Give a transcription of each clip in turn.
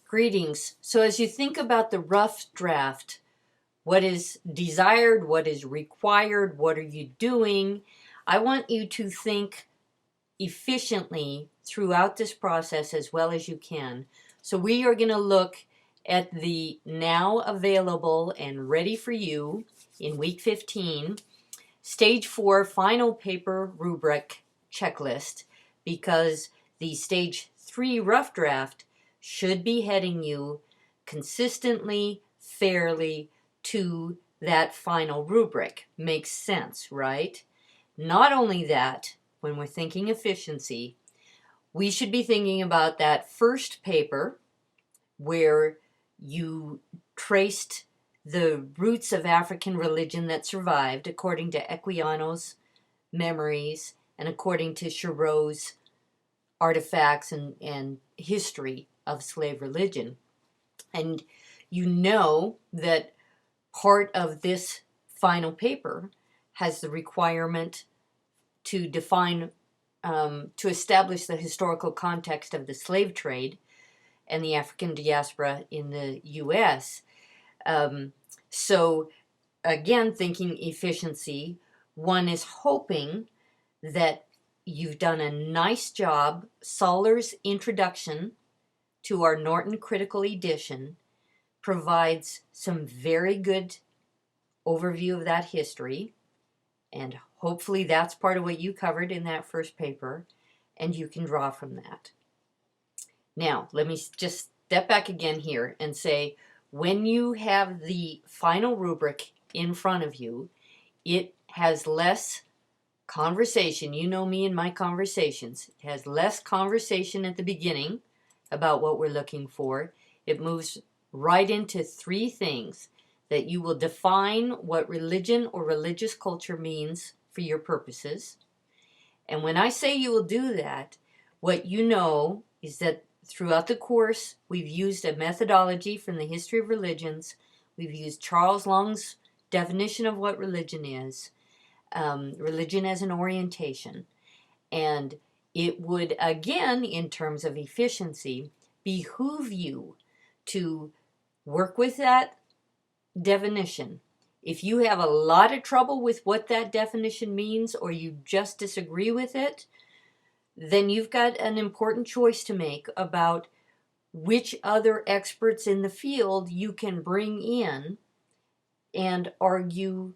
Greetings. So as you think about the rough draft, what is desired, what is required, what are you doing? I want you to think efficiently throughout this process as well as you can. So we are going to look at the now available and ready for you in week 15, stage 4 final paper rubric checklist, because the stage 3 rough draft should be heading you consistently, fairly to that final rubric. Makes sense, right? Not only that, when we're thinking efficiency, we should be thinking about that first paper where you traced the roots of African religion that survived according to Equiano's memories and according to Shirot's artifacts and history of slave religion. And you know that part of this final paper has the requirement to define, to establish the historical context of the slave trade and the African diaspora in the U.S. So again, thinking efficiency, one is hoping that you've done a nice job. Soller's introduction to our Norton Critical Edition provides some very good overview of that history, and hopefully that's part of what you covered in that first paper, and you can draw from that. Now, let me just step back again here and say, when you have the final rubric in front of you, it has less conversation. You know me and my conversations. It has less conversation at the beginning about what we're looking for. It moves right into 3 things: that you will define what religion or religious culture means for your purposes. And when I say you will do that, what you know is that throughout the course, we've used a methodology from the history of religions. We've used Charles Long's definition of what religion is, religion as an orientation. And it would, again, in terms of efficiency, behoove you to work with that definition. If you have a lot of trouble with what that definition means, or you just disagree with it, then you've got an important choice to make about which other experts in the field you can bring in and argue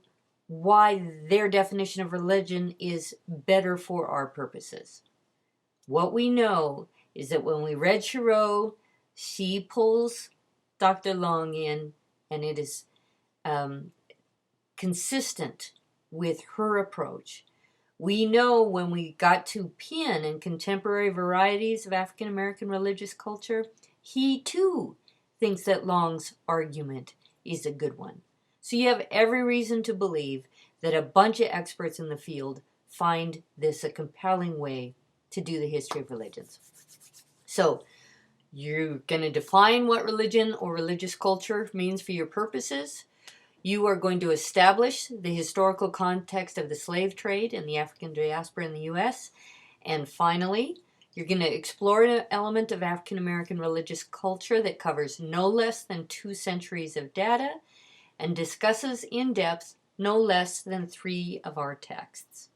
why their definition of religion is better for our purposes. What we know is that when we read Shirot, she pulls Dr. Long in, and it is consistent with her approach. We know when we got to Pinn and Contemporary Varieties of African American Religious Culture, he too thinks that Long's argument is a good one. So you have every reason to believe that a bunch of experts in the field find this a compelling way to do the history of religions. So you're going to define what religion or religious culture means for your purposes. You are going to establish the historical context of the slave trade and the African diaspora in the U.S. And finally, you're going to explore an element of African American religious culture that covers no less than 2 centuries of data and discusses in depth no less than 3 of our texts.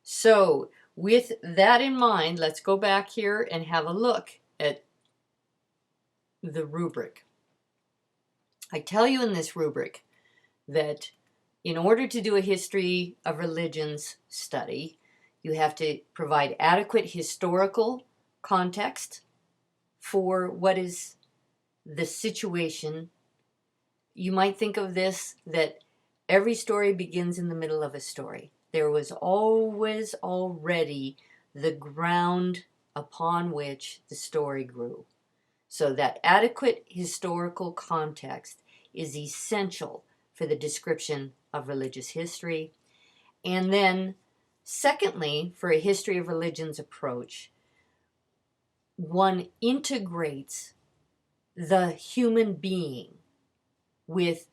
So, with that in mind, let's go back here and have a look at the rubric. I tell you in this rubric that in order to do a history of religions study, you have to provide adequate historical context for what is the situation. You might think of this, that every story begins in the middle of a story. There was always already the ground upon which the story grew. So that adequate historical context is essential for the description of religious history. And then, secondly, for a history of religions approach, one integrates the human being with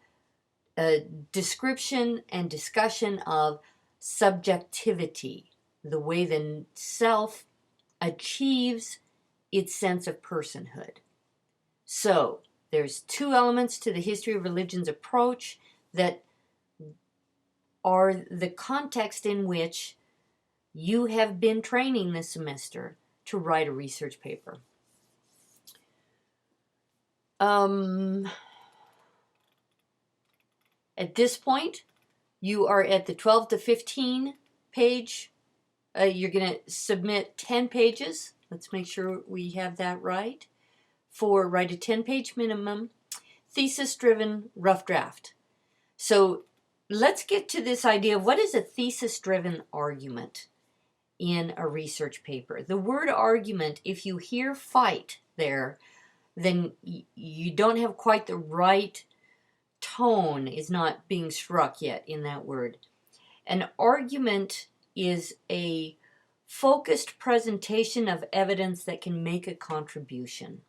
a description and discussion of subjectivity, the way the self achieves its sense of personhood. So there's two elements to the history of religion's approach that are the context in which you have been training this semester to write a research paper. At this point, you are at the 12 to 15 page. You're going to submit 10 pages. Let's make sure we have that right. Write a 10-page minimum, thesis-driven rough draft. So let's get to this idea of what is a thesis-driven argument in a research paper. The word argument, if you hear fight there, then you don't have quite the right tone, is not being struck yet in that word. An argument is a focused presentation of evidence that can make a contribution.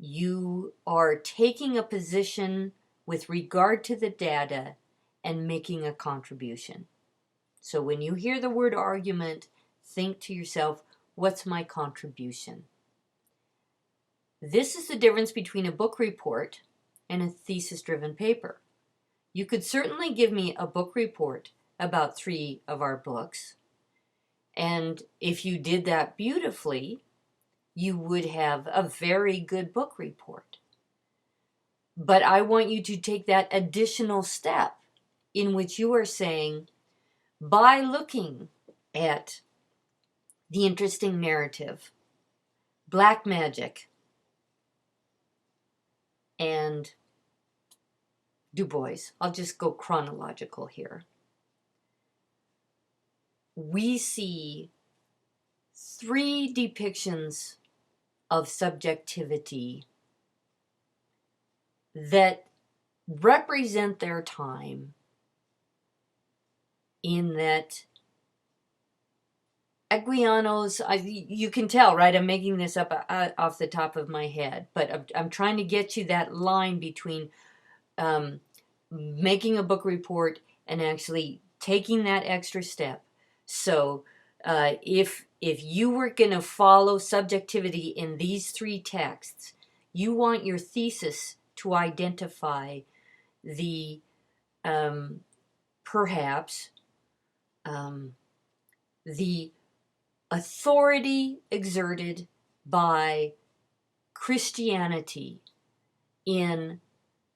You are taking a position with regard to the data and making a contribution. So when you hear the word argument, think to yourself, what's my contribution? This is the difference between a book report and a thesis-driven paper. You could certainly give me a book report about 3 of our books, and if you did that beautifully, you would have a very good book report. But I want you to take that additional step in which you are saying, by looking at the interesting narrative, black magic, and Du Bois, I'll just go chronological here. We see 3 depictions of subjectivity that represent their time, in that Equiano's, you can tell, right? I'm making this up off the top of my head, but I'm trying to get you that line between making a book report and actually taking that extra step. So if you were going to follow subjectivity in these 3 texts, you want your thesis to identify the perhaps the authority exerted by Christianity in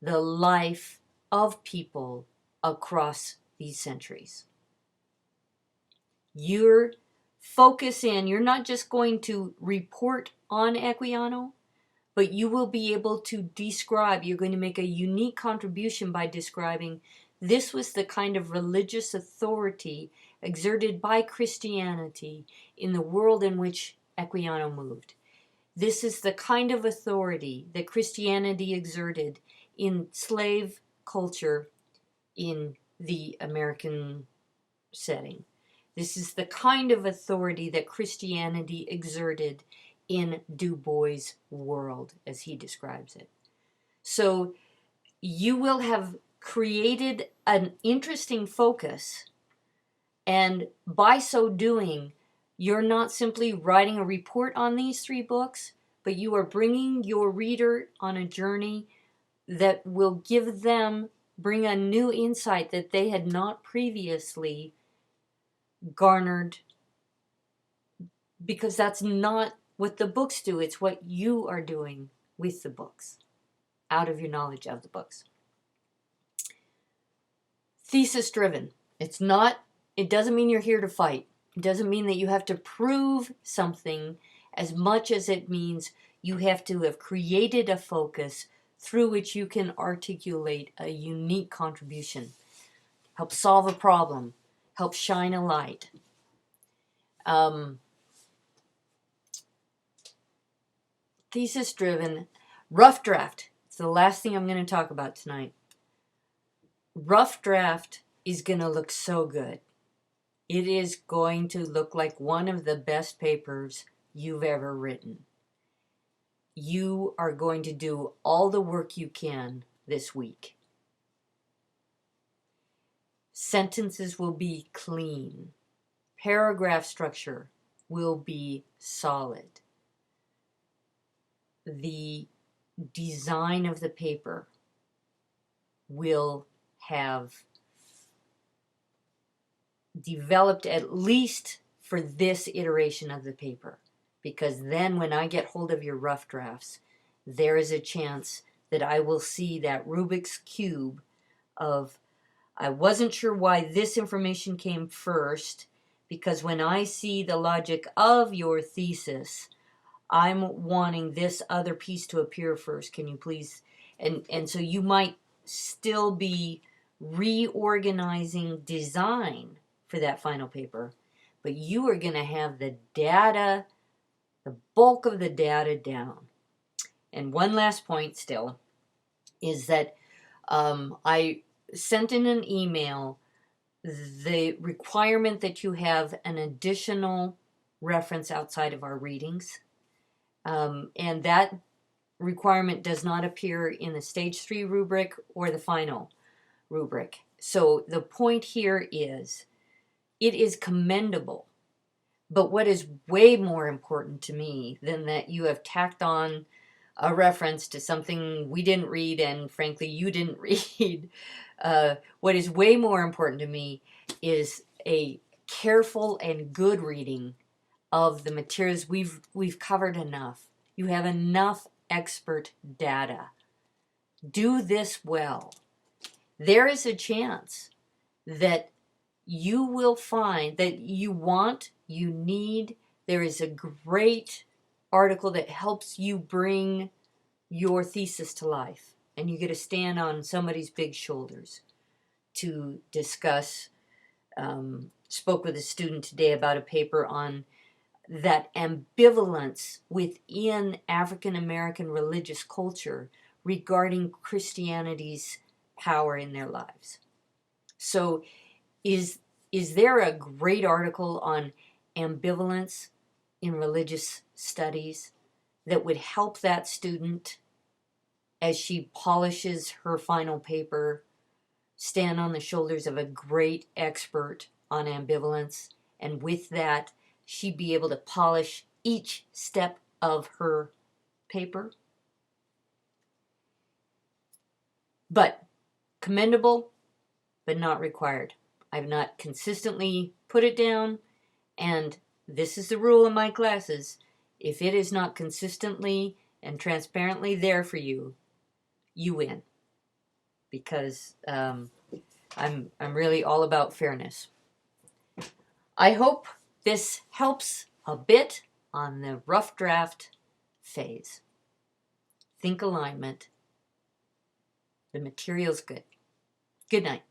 the life of people across these centuries. You're not just going to report on Equiano, but you will be able to describe, you're going to make a unique contribution by describing this was the kind of religious authority exerted by Christianity in the world in which Equiano moved. This is the kind of authority that Christianity exerted in slave culture in the American setting. This is the kind of authority that Christianity exerted in Du Bois' world, as he describes it. So you will have created an interesting focus, and by so doing, you're not simply writing a report on these 3 books, but you are bringing your reader on a journey that will bring a new insight that they had not previously garnered, because that's not what the books do. It's what you are doing with the books, out of your knowledge of the books. Thesis driven. It doesn't mean you're here to fight. It doesn't mean that you have to prove something as much as it means you have to have created a focus through which you can articulate a unique contribution, help solve a problem, help shine a light. Thesis driven. Rough draft. It's the last thing I'm going to talk about tonight. Rough draft is going to look so good. It is going to look like one of the best papers you've ever written. You are going to do all the work you can this week. Sentences will be clean. Paragraph structure will be solid. The design of the paper will have developed, at least for this iteration of the paper. Because then when I get hold of your rough drafts, there is a chance that I will see that Rubik's Cube of, I wasn't sure why this information came first, because when I see the logic of your thesis, I'm wanting this other piece to appear first. Can you please? And so you might still be reorganizing design for that final paper, but you are going to have the data, the bulk of the data down. And one last point still is that I sent in an email the requirement that you have an additional reference outside of our readings. And that requirement does not appear in the stage 3 rubric or the final rubric. So the point here is, it is commendable. But what is way more important to me than that you have tacked on a reference to something we didn't read and frankly you didn't read, what is way more important to me is a careful and good reading of the materials. We've covered enough. You have enough expert data. Do this well. There is a chance that you will find that you want, you need, there is a great article that helps you bring your thesis to life. And you get to stand on somebody's big shoulders to discuss. Spoke with a student today about a paper on that ambivalence within African American religious culture regarding Christianity's power in their lives. So is there a great article on ambivalence in religious studies that would help that student as she polishes her final paper stand on the shoulders of a great expert on ambivalence, and with that she'd be able to polish each step of her paper? But commendable, but not required. I've not consistently put it down, and this is the rule in my classes. If it is not consistently and transparently there for you, you win. Because I'm really all about fairness. I hope this helps a bit on the rough draft phase. Think alignment. The material's good. Good night.